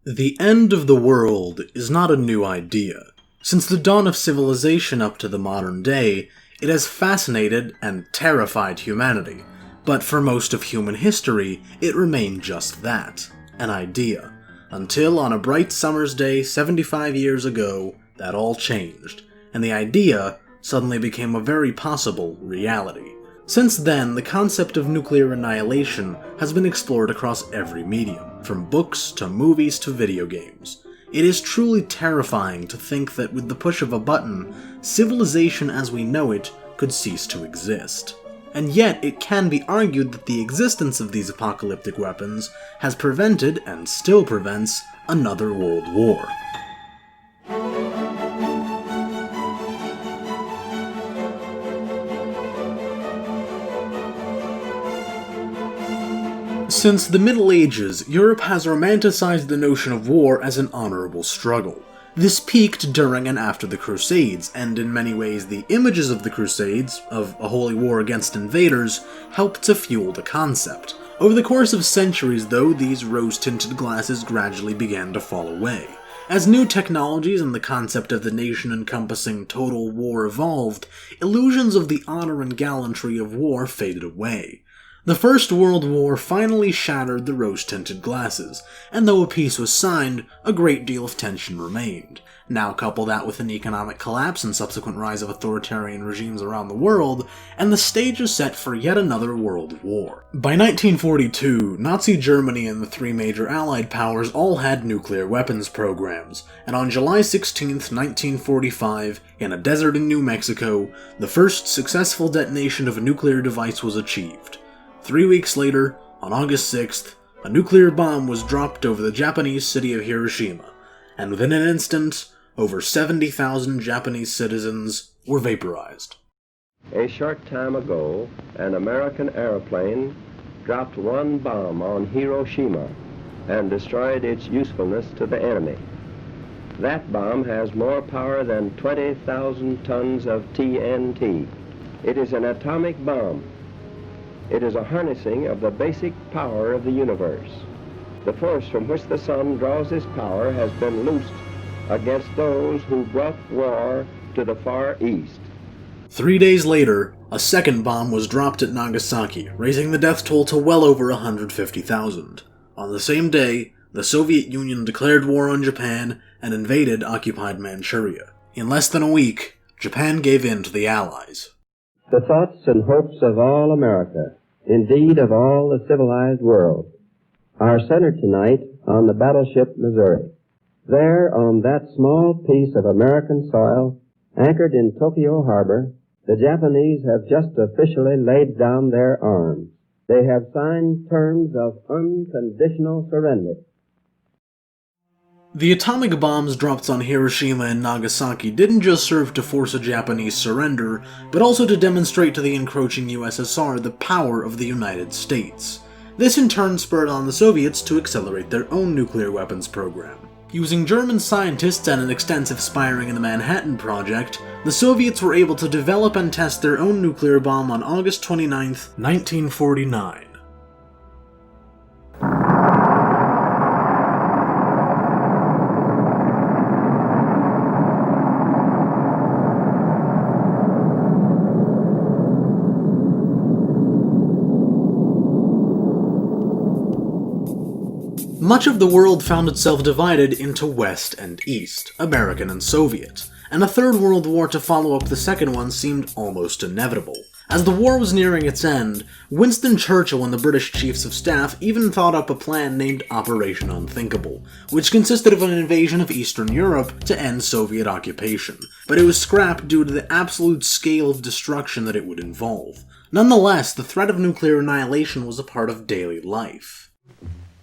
The end of the world is not a new idea. Since the dawn of civilization up to the modern day, it has fascinated and terrified humanity. But for most of human history, it remained just that, an idea. Until on a bright summer's day 75 years ago, that all changed, and the idea suddenly became a very possible reality. Since then, the concept of nuclear annihilation has been explored across every medium, from books to movies to video games. It is truly terrifying to think that with the push of a button, civilization as we know it could cease to exist. And yet, it can be argued that the existence of these apocalyptic weapons has prevented, and still prevents, another world war. Since the Middle Ages, Europe has romanticized the notion of war as an honorable struggle. This peaked during and after the Crusades, and in many ways the images of the Crusades, of a holy war against invaders, helped to fuel the concept. Over the course of centuries, though, these rose-tinted glasses gradually began to fall away. As new technologies and the concept of the nation-encompassing total war evolved, illusions of the honor and gallantry of war faded away. The First World War finally shattered the rose-tinted glasses, and though a peace was signed, a great deal of tension remained. Now couple that with an economic collapse and subsequent rise of authoritarian regimes around the world, and the stage is set for yet another world war. By 1942, Nazi Germany and the three major Allied powers all had nuclear weapons programs, and on July 16, 1945, in a desert in New Mexico, the first successful detonation of a nuclear device was achieved. 3 weeks later, on August 6th, a nuclear bomb was dropped over the Japanese city of Hiroshima, and within an instant, over 70,000 Japanese citizens were vaporized. A short time ago, an American airplane dropped one bomb on Hiroshima and destroyed its usefulness to the enemy. That bomb has more power than 20,000 tons of TNT. It is an atomic bomb. It is a harnessing of the basic power of the universe. The force from which the sun draws its power has been loosed against those who brought war to the Far East. 3 days later, a second bomb was dropped at Nagasaki, raising the death toll to well over 150,000. On the same day, the Soviet Union declared war on Japan and invaded occupied Manchuria. In less than a week, Japan gave in to the Allies. The thoughts and hopes of all America, indeed of all the civilized world, are centered tonight on the battleship Missouri. There, on that small piece of American soil, anchored in Tokyo Harbor, the Japanese have just officially laid down their arms. They have signed terms of unconditional surrender. The atomic bombs dropped on Hiroshima and Nagasaki didn't just serve to force a Japanese surrender, but also to demonstrate to the encroaching USSR the power of the United States. This in turn spurred on the Soviets to accelerate their own nuclear weapons program. Using German scientists and an extensive spying in the Manhattan Project, the Soviets were able to develop and test their own nuclear bomb on August 29, 1949. Much of the world found itself divided into West and East, American and Soviet, and a third world war to follow up the second one seemed almost inevitable. As the war was nearing its end, Winston Churchill and the British Chiefs of Staff even thought up a plan named Operation Unthinkable, which consisted of an invasion of Eastern Europe to end Soviet occupation, but it was scrapped due to the absolute scale of destruction that it would involve. Nonetheless, the threat of nuclear annihilation was a part of daily life.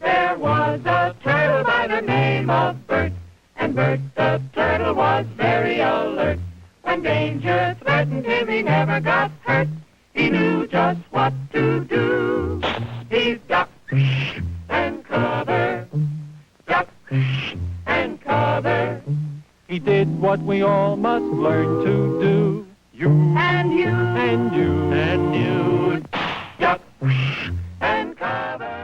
There was a turtle by the name of Bert, and Bert the turtle was very alert. When danger threatened him, he never got hurt. He knew just what to do. He ducked and cover, ducked and cover. He did what we all must learn to do. You and you and you and you, duck and cover.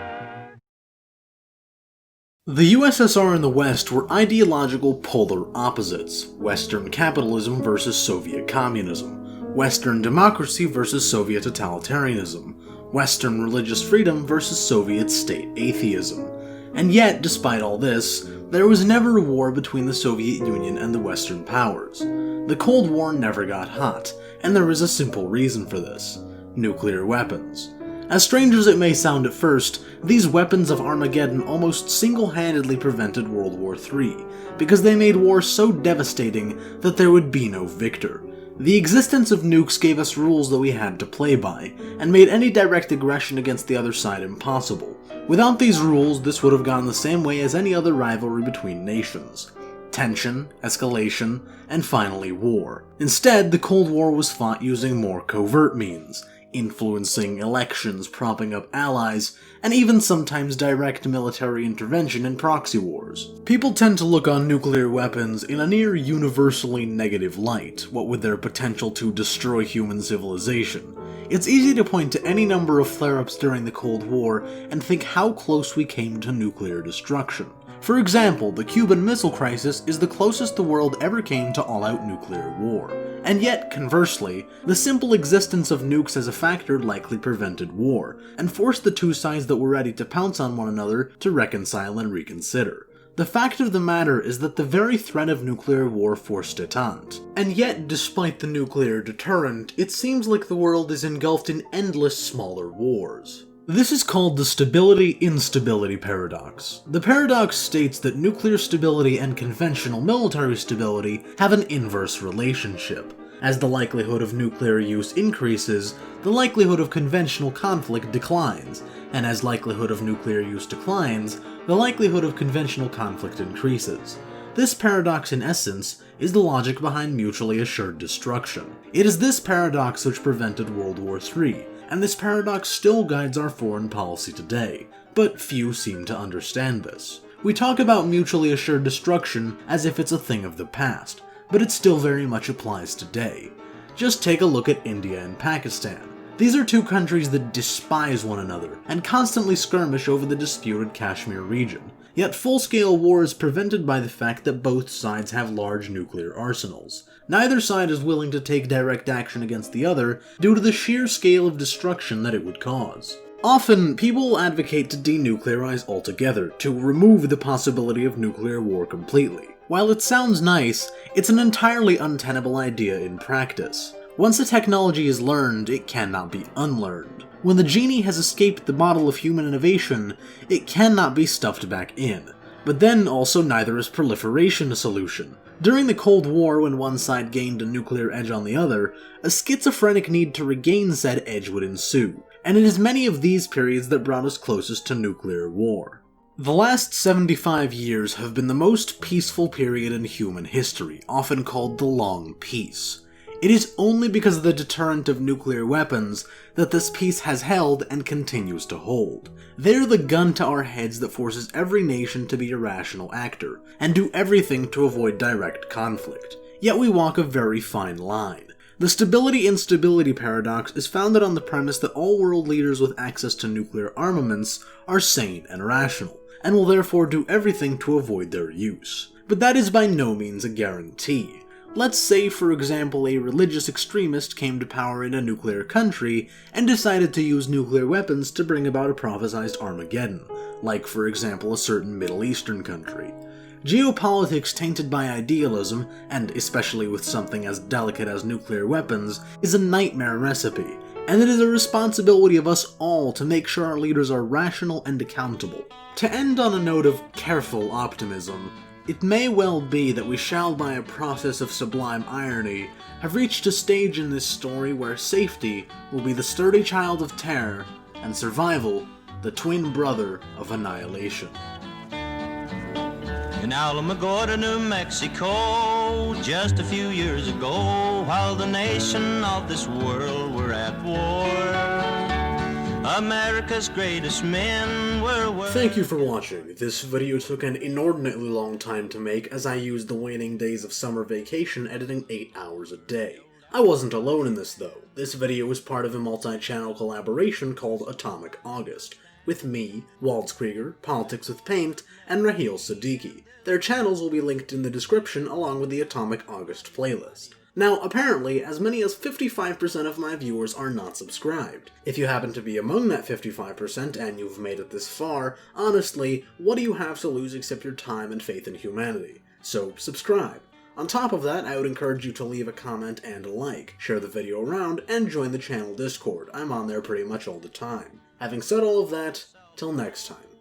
The USSR and the West were ideological polar opposites: Western capitalism versus Soviet communism, Western democracy versus Soviet totalitarianism, Western religious freedom versus Soviet state atheism. And yet, despite all this, there was never a war between the Soviet Union and the Western powers. The Cold War never got hot, and there is a simple reason for this: nuclear weapons. As strange as it may sound at first, these weapons of Armageddon almost single-handedly prevented World War III, because they made war so devastating that there would be no victor. The existence of nukes gave us rules that we had to play by, and made any direct aggression against the other side impossible. Without these rules, this would have gone the same way as any other rivalry between nations: tension, escalation, and finally war. Instead, the Cold War was fought using more covert means: influencing elections, propping up allies, and even sometimes direct military intervention in proxy wars. People tend to look on nuclear weapons in a near universally negative light, what with their potential to destroy human civilization. It's easy to point to any number of flare-ups during the Cold War and think how close we came to nuclear destruction. For example, the Cuban Missile Crisis is the closest the world ever came to all-out nuclear war. And yet, conversely, the simple existence of nukes as a factor likely prevented war, and forced the two sides that were ready to pounce on one another to reconcile and reconsider. The fact of the matter is that the very threat of nuclear war forced détente. And yet, despite the nuclear deterrent, it seems like the world is engulfed in endless smaller wars. This is called the stability-instability paradox. The paradox states that nuclear stability and conventional military stability have an inverse relationship. As the likelihood of nuclear use increases, the likelihood of conventional conflict declines, and as likelihood of nuclear use declines, the likelihood of conventional conflict increases. This paradox, in essence, is the logic behind mutually assured destruction. It is this paradox which prevented World War III, and this paradox still guides our foreign policy today, but few seem to understand this. We talk about mutually assured destruction as if it's a thing of the past, but it still very much applies today. Just take a look at India and Pakistan. These are two countries that despise one another, and constantly skirmish over the disputed Kashmir region. Yet full-scale war is prevented by the fact that both sides have large nuclear arsenals. Neither side is willing to take direct action against the other due to the sheer scale of destruction that it would cause. Often, people will advocate to denuclearize altogether, to remove the possibility of nuclear war completely. While it sounds nice, it's an entirely untenable idea in practice. Once a technology is learned, it cannot be unlearned. When the genie has escaped the bottle of human innovation, it cannot be stuffed back in. But then also neither is proliferation a solution. During the Cold War, when one side gained a nuclear edge on the other, a schizophrenic need to regain said edge would ensue, and it is many of these periods that brought us closest to nuclear war. The last 75 years have been the most peaceful period in human history, often called the Long Peace. It is only because of the deterrent of nuclear weapons that this peace has held and continues to hold. They're the gun to our heads that forces every nation to be a rational actor, and do everything to avoid direct conflict. Yet we walk a very fine line. The stability-instability paradox is founded on the premise that all world leaders with access to nuclear armaments are sane and rational, and will therefore do everything to avoid their use. But that is by no means a guarantee. Let's say, for example, a religious extremist came to power in a nuclear country and decided to use nuclear weapons to bring about a prophesized Armageddon, like, for example, a certain Middle Eastern country. Geopolitics tainted by idealism, and especially with something as delicate as nuclear weapons, is a nightmare recipe, and it is a responsibility of us all to make sure our leaders are rational and accountable. To end on a note of careful optimism, it may well be that we shall, by a process of sublime irony, have reached a stage in this story where safety will be the sturdy child of terror, and survival the twin brother of annihilation. In Alamogordo, New Mexico, just a few years ago, while the nation of this world were at war, America's greatest men were... Thank you for watching. This video took an inordinately long time to make as I used the waning days of summer vacation editing 8 hours a day. I wasn't alone in this though. This video was part of a multi-channel collaboration called Atomic August. with me, Waltz Krieger, Politics with Paint, and Raheel Siddiqui. Their channels will be linked in the description along with the Atomic August playlist. Now, apparently, as many as 55% of my viewers are not subscribed. If you happen to be among that 55% and you've made it this far, honestly, what do you have to lose except your time and faith in humanity? So, subscribe. On top of that, I would encourage you to leave a comment and a like, share the video around, and join the channel Discord. I'm on there pretty much all the time. Having said all of that, till next time.